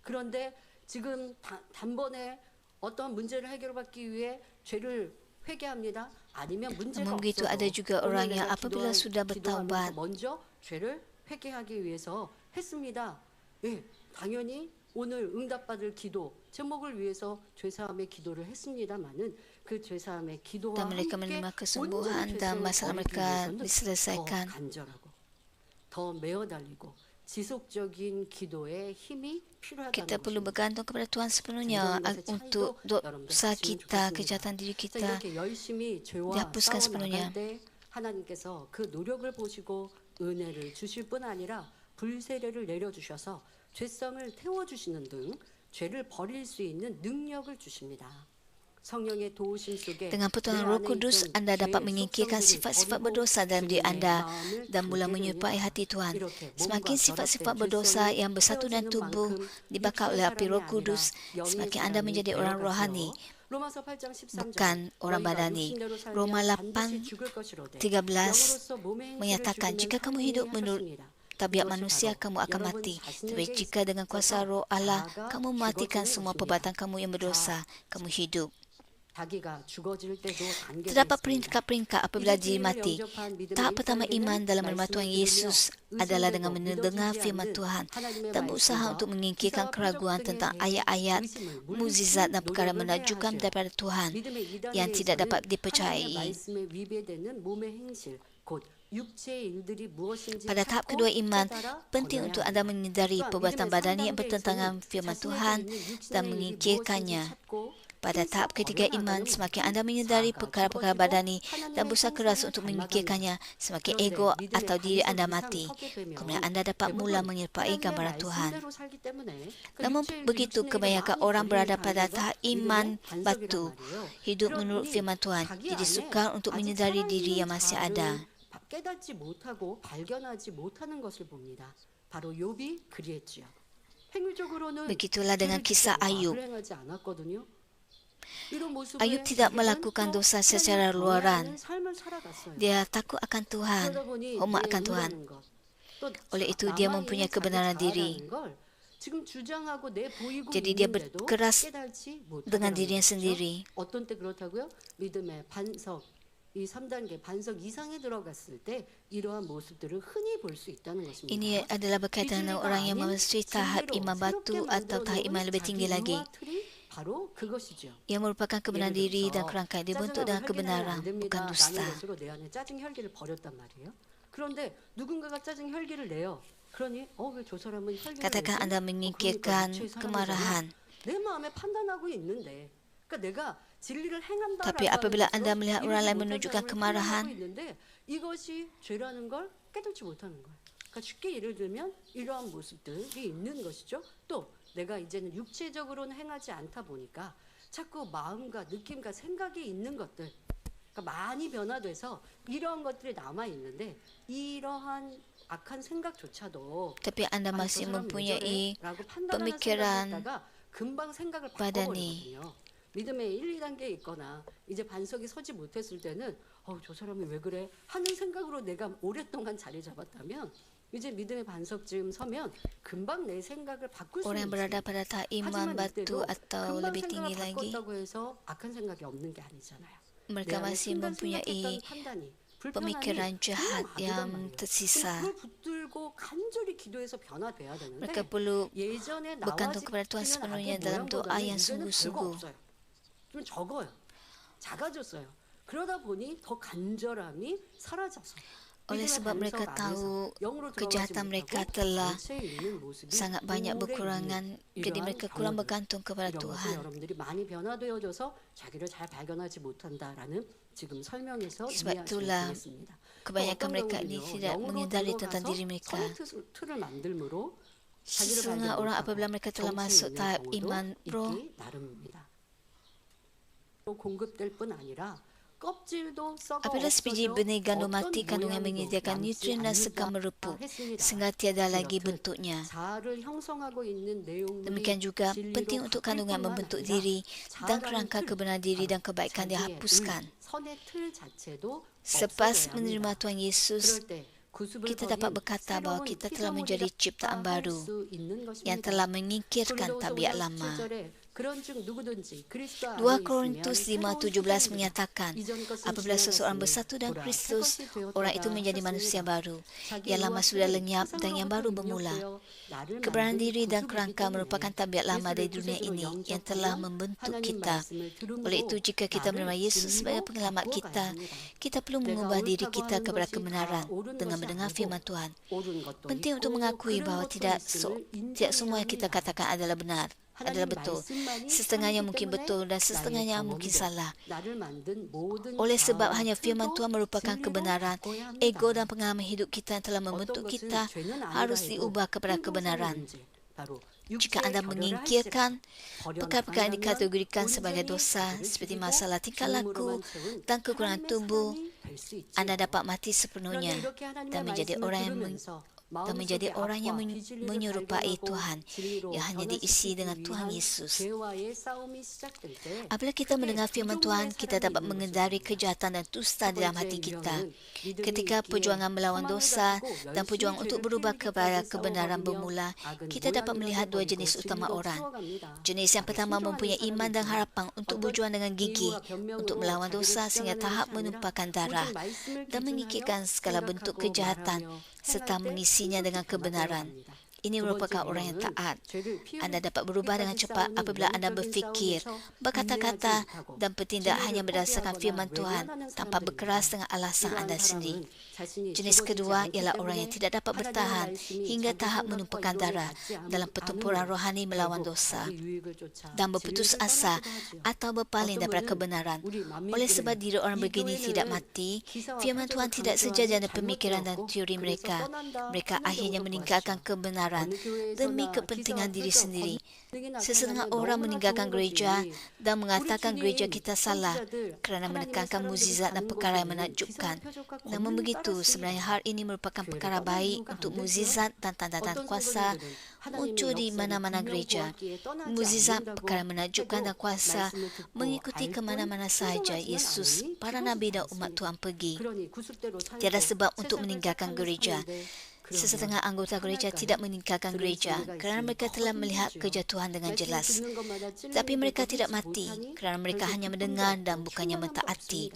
그런데 지금 단번에 어떤 문제를 해결받기 위해 죄를 회개합니다. 아니면 문제가 Namun begitu 없어도 ada juga orang 오늘 yang 내가 apabila sudah 기도하면서 bertaubat 먼저 죄를 회개하기 위해서 했습니다. 예, 당연히 오늘 응답받을 기도 제목을 위해서 죄사함의 기도를 했습니다마는 그 죄사함의 기도와 dan mereka 함께 menerima 온전히 kesembuhan dan 죄성을 masalah 버리기 mereka 위해서는 더 diselesaikan. 간절하고 더 메어달리고 지속적인 기도에 힘이 필요하다는 Kita perlu 것입니다. bergantung kepada Tuhan sepenuhnya 이런 것의 untuk 차이도 여러분들 dosa 아시면 kita, 좋겠습니다. kejahatan diri 자, kita. 이렇게 열심히 죄와 dihapuskan 싸워 sepenuhnya. 나갈 때 하나님께서 그 노력을 보시고 은혜를 주실 뿐 아니라 불세례를 내려주셔서 죄성을 태워주시는 등 죄를 버릴 수 있는 능력을 주십니다. 성령의 도우심 속에 Dengan pertolongan Roh Kudus, anda dapat menyingkirkan sifat-sifat berdosa dalam diri anda dan mula menyerupai hati Tuhan. Semakin sifat-sifat berdosa yang bersatu dalam tubuh dibakar oleh api Roh Kudus, semakin anda menjadi orang rohani, bukan orang badani. Roma 8:13 menyatakan, jika kamu hidup menurut tabiat manusia, kamu akan mati. Tapi jika dengan kuasa Roh Allah, kamu mematikan semua perbuatan kamu yang berdosa, kamu hidup. Terdapat peringkat-peringkat apabila diri mati. Tahap pertama iman dalam menerima Tuhan Yesus adalah dengan mendengar firman Tuhan dan berusaha untuk menyingkirkan keraguan tentang ayat-ayat, mukjizat dan perkara menakjubkan daripada Tuhan yang tidak dapat dipercayai. Pada tahap kedua iman, penting untuk anda menyedari perbuatan badani yang bertentangan firman Tuhan dan menyingkirkannya. Pada tahap ketiga iman, semakin anda menyedari perkara-perkara badani dan berusaha keras untuk menyingkirkannya, semakin ego atau diri anda mati. Kemudian anda dapat mula menyerupai gambaran Tuhan. Namun begitu, kebanyakan orang berada pada tahap iman batu, hidup menurut firman Tuhan, jadi sukar untuk menyedari diri yang masih ada. 깨닫지 못하고 발견하지 못하는 것을 봅니다. 바로 욥이 그리했지요. 행위적으로는 Begitulah dengan kisah Ayub. 행하지 않았거든요. Ayub tidak melakukan dosa secara luaran. Dia takut akan Tuhan, hormat akan Tuhan. Oleh itu dia mempunyai kebenaran diri. Jadi dia berkeras dengan dirinya sendiri. 어떤 때 그렇다고요? 믿음의 반석, 이 3단계 반석 이상에 들어갔을 때 이러한 모습들을 흔히 볼 수 있다는 것입니다. Ini adalah berkaitan dengan orang yang memasuki tahap iman batu atau tahap iman lebih tinggi lagi. 바로 그것이죠. Ia merupakan kebenaran diri dan kerangka dibentuk dengan kebenaran, bukan dusta. 내 안에 짜증 혈기를 버렸단 말이에요. 그런데 누군가가 짜증 혈기를 내요. 그러니 왜 저 사람은 혈기를 Katakan 내지? anda menyingkirkan kemarahan. 내 마음에 판단하고 있는데, 그러니까 내가 진리를 행한다라고 Tapi apabila anda melihat orang lain menunjukkan kemarahan, 이것이 죄라는 걸 깨닫지 못하는 거예요. 그러니까 쉽게 예를 들면 이러한 모습들이 있는 것이죠. 또 내가 이제는 육체적으로는 행하지 않다 보니까 자꾸 마음과 느낌과 생각이 있는 것들, 그러니까 그러니까 많이 변화돼서 이러한 것들이 남아 있는데 이러한 악한 생각조차도 Tapi anda 아니, 저 masih 사람 왜 mempunyai 저래라고 판단하는 pemikiran 생각을 했다가 금방 생각을 pada 바꿔버리거든요. 믿음의 1, 2단계에 있거나 이제 반석이 서지 못했을 때는 저 사람이 왜 그래? 하는 생각으로 내가 오랫동안 자리 잡았다면 이제 믿음의 반석쯤 서면 금방 내 생각을 바꿀 수 orang yang berada 있습니다. pada tahap iman 하지만 batu 이때도 atau 금방 lebih tinggi 생각을 lagi, 바꿨다고 해서 악한 생각이 없는 게 아니잖아요. mereka 내 안에 masih 순간 mempunyai 생각했던 판단이 pemikiran 불편함이 jahat 그냥 yang 와두단 말이에요. tersisa. 그걸 붙들고 간절히 기도해서 변화돼야 되는데 Mereka perlu 예전에 bergantung kepada Tuhan sepenuhnya dalam doa yang sungguh-sungguh. 좀 적어요. 작아졌어요. 그러다 보니 더 간절함이 사라져서 Oleh sebab mereka tahu kejahatan mereka telah sangat banyak berkurangan, jadi mereka kurang bergantung kepada 이런 것을 Tuhan. 여러분들이 많이 변화되어져서 자기를 잘 발견하지 못한다라는 지금 설명에서 Sebab 이해하시면 itulah 되겠습니다. kebanyakan mereka ini tidak menyedari tentang diri mereka. 틀을 만들므로 Sesungguhnya orang apabila mereka telah masuk tahap iman roh, 나름입니다. 공급될 뿐 아니라 껍질도 썩어 apabila sebiji benih gandum mati, kandungan menyediakan nutrien dan sekam merepuk sehingga tiada lagi bentuknya. 자아를 형성하고 있는 내용들이 Demikian juga 진리로 penting untuk 바뀔 kandungan 뿐만 membentuk 아니라 diri dan 자아라는 kerangka 틀, kebenaran diri dan kebaikan 자기의 dihapuskan. 선의 틀 자체도 Selepas 없어져야 menerima 합니다. Tuhan Yesus, 그럴 때 구습을 kita dapat 버린 berkata bahawa 새로운 kita telah menjadi 피조물이라 ciptaan 할 baru 수 있는 yang 것입니다. telah menyingkirkan 고린도후서 tabiat 5장 lama. 17절에 그런즉 누구든지 그리스도 2 안에 Korintus 있으면 5:17 새로운 사람이라. menyatakan, 이전 것은 apabila seseorang 지나갔으니 bersatu dengan 보라, Kristus, 새 것이 되었도다 orang itu menjadi manusia 하셨습니다. baru. 자기 Yang lama 의와 sudah 틀은 lenyap dan yang baru 세상으로부터 bermula. 입력되어 나를 Kebenaran 만든 diri dan 구습이기 kerangka 때문에 merupakan tabiat lama dari 예수를 dunia 구세주로 ini yang 영접하면 telah membentuk 하나님 kita. 말씀을 들음으로 Oleh itu, jika kita 나를 menerima Yesus sebagai 진리로 penyelamat 바꾸어 kita, 가야 합니다. kita perlu 내가 mengubah diri 옳다고 kita 하는 kepada 것이 kebenaran 다 옳은 dengan 것이 mendengar 아니고 firman Tuhan. 옳은 것도 Penting 있고 untuk mengakui 그런 bahawa 것도 tidak 있음을 tidak semua yang 인정해야 kita 합니다. katakan adalah benar, adalah 하나님 betul. 말씀만이 Setengahnya 참이기 mungkin 때문에 betul dan 나의 setengahnya mungkin 경험이고 salah. 나를 만든 모든 Oleh sebab 자아와 hanya firman 틀도 Tuhan merupakan 진리로 kebenaran, 바꿔야 합니다. ego dan pengalaman hidup kita yang telah membentuk 어떤 것은 kita 죄는 아니다 harus 해도 diubah kepada 행동상의 kebenaran. 문제, 바로 Jika 육체의 anda 결여를 menyingkirkan 할지라도 perkara-perkara yang 버려나가면 dikategorikan sebagai 온전히 dosa 그를 seperti 죽이고 masalah tingkah laku 죽음으로만 채운 dan kekurangan 하나님의 tubuh, 사람이 될수 있지요. anda dapat mati 그런데 sepenuhnya 이렇게 하나님의 dan menjadi 말씀을 orang yang 들으면서 dan menjadi 마음속에 orang yang 악과 비진리를 menyerupai 발견하고 Tuhan 진리로 yang hanya diisi dengan 변화시키기 Tuhan 위한 Yesus. 죄와의 싸움이 시작될 때 Apabila kita mendengar firman Tuhan, kita dapat mengendari kejahatan dan dusta dalam hati kita. Ketika perjuangan melawan dosa dan perjuangan untuk berubah kepada kebenaran bermula, kita dapat melihat dua jenis utama orang. Jenis yang pertama mempunyai iman dan harapan untuk berjuang dengan gigih untuk melawan dosa sehingga tahap menumpahkan darah dan mengikirkan segala bentuk kejahatan serta mengisinya dengan kebenaran. Ini merupakan orang yang taat. Anda dapat berubah dengan cepat apabila anda berfikir, berkata-kata dan bertindak hanya berdasarkan firman Tuhan tanpa berkeras dengan alasan anda sendiri. Jenis kedua ialah orang yang tidak dapat bertahan hingga tahap menumpahkan darah dalam pertempuran rohani melawan dosa dan berputus asa atau berpaling daripada kebenaran. Oleh sebab diri orang begini tidak mati, firman Tuhan tidak sejajar dengan pemikiran dan teori mereka. Mereka akhirnya meninggalkan kebenaran demi kepentingan diri sendiri. Sesetengah orang meninggalkan gereja dan mengatakan gereja kita salah kerana menekankan mukjizat dan perkara yang menakjubkan. Namun begitu, sebenarnya hal ini merupakan perkara baik untuk mukjizat dan tanda dan kuasa muncul di mana-mana gereja. Mukjizat, perkara menakjubkan dan kuasa mengikuti ke mana-mana sahaja Yesus, para nabi dan umat Tuhan pergi. Tiada sebab untuk meninggalkan gereja. Sesetengah anggota gereja tidak meninggalkan gereja kerana mereka telah melihat kejatuhan dengan jelas. Tapi mereka tidak mati kerana mereka hanya mendengar dan bukannya mentaati.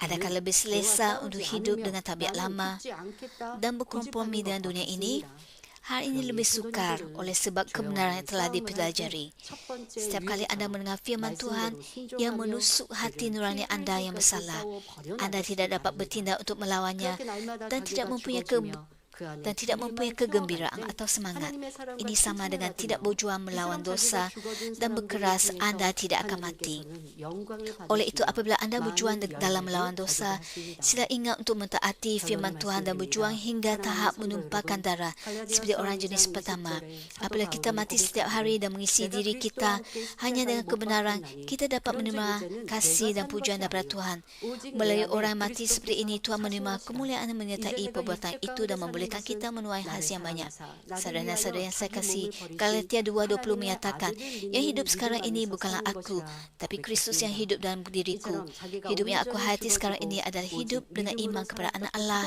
Adakah lebih selesa untuk hidup dengan tabiat lama dan berkompromi dengan dunia ini? Hal ini lebih sukar oleh sebab kebenaran yang telah dipelajari. Setiap kali anda mendengar firman Tuhan yang menusuk hati nurani anda yang bersalah, anda tidak dapat bertindak untuk melawannya dan tidak mempunyai dan tidak mempunyai kegembiraan atau semangat. Ini sama dengan tidak berjuang melawan dosa dan berkeras, anda tidak akan mati. Oleh itu, apabila anda berjuang dalam melawan dosa, sila ingat untuk mentaati firman Tuhan dan berjuang hingga tahap menumpahkan darah seperti orang jenis pertama. Apabila kita mati setiap hari dan mengisi diri kita hanya dengan kebenaran, kita dapat menerima kasih dan pujian daripada Tuhan. Melalui orang mati seperti ini, Tuhan menerima kemuliaan menyertai perbuatan itu dan membolehkan kita menuai hasil yang banyak. Saudara-saudara yang saya kasih, Galatia 2:20 menyatakan, yang hidup sekarang ini bukanlah aku, tapi Kristus yang hidup dalam diriku. Hidup yang aku hayati sekarang ini adalah hidup dengan iman kepada Anak Allah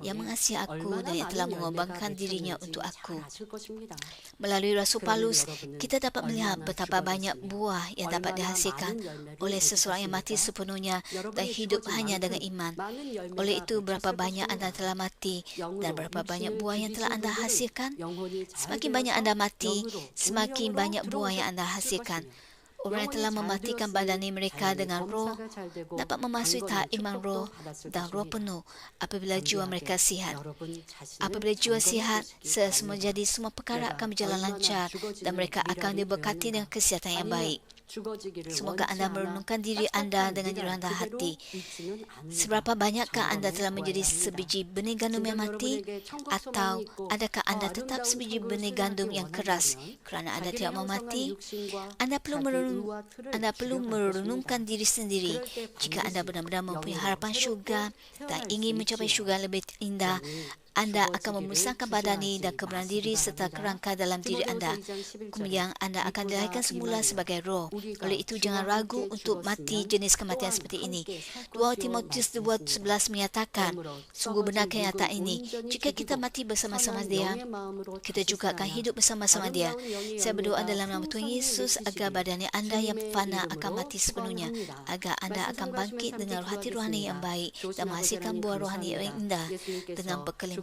yang mengasihi aku dan yang telah mengorbankan dirinya untuk aku. Melalui Rasul Paulus, kita dapat melihat betapa banyak buah yang dapat dihasilkan oleh seseorang yang mati sepenuhnya dan hidup hanya dengan iman. Oleh itu, berapa banyak anda telah mati dan berapa banyak buah yang telah anda hasilkan? Semakin banyak anda mati, semakin banyak buah yang anda hasilkan. Orang yang telah mematikan badan mereka dengan roh dapat memasuki tahap iman roh dan roh penuh apabila jiwa mereka sihat. Apabila jiwa sihat, semua perkara akan berjalan lancar dan mereka akan diberkati dengan kesihatan yang baik. Semoga anda merenungkan diri anda dengan rendah hati. Seberapa banyakkah anda telah menjadi sebiji benih gandum yang mati? Atau adakah anda tetap sebiji benih gandum yang keras kerana anda tidak mau mati? Anda perlu merenungkan diri sendiri. Jika anda benar-benar mempunyai harapan syurga dan ingin mencapai syurga lebih indah, anda akan memusnahkan badani dan kebenaran diri serta kerangka dalam diri anda. Kemudian anda akan dilahirkan semula sebagai roh. Oleh itu, jangan ragu untuk mati jenis kematian seperti ini. 2 Timotius 2:11 menyatakan, sungguh benar kenyataan ini. Jika kita mati bersama-sama dia, kita juga akan hidup bersama-sama dia. Saya berdoa dalam nama Tuhan Yesus agar badannya anda yang fana akan mati sepenuhnya, agar anda akan bangkit dengan hati rohani yang baik dan menghasilkan buah rohani yang indah dengan berkelimpahan.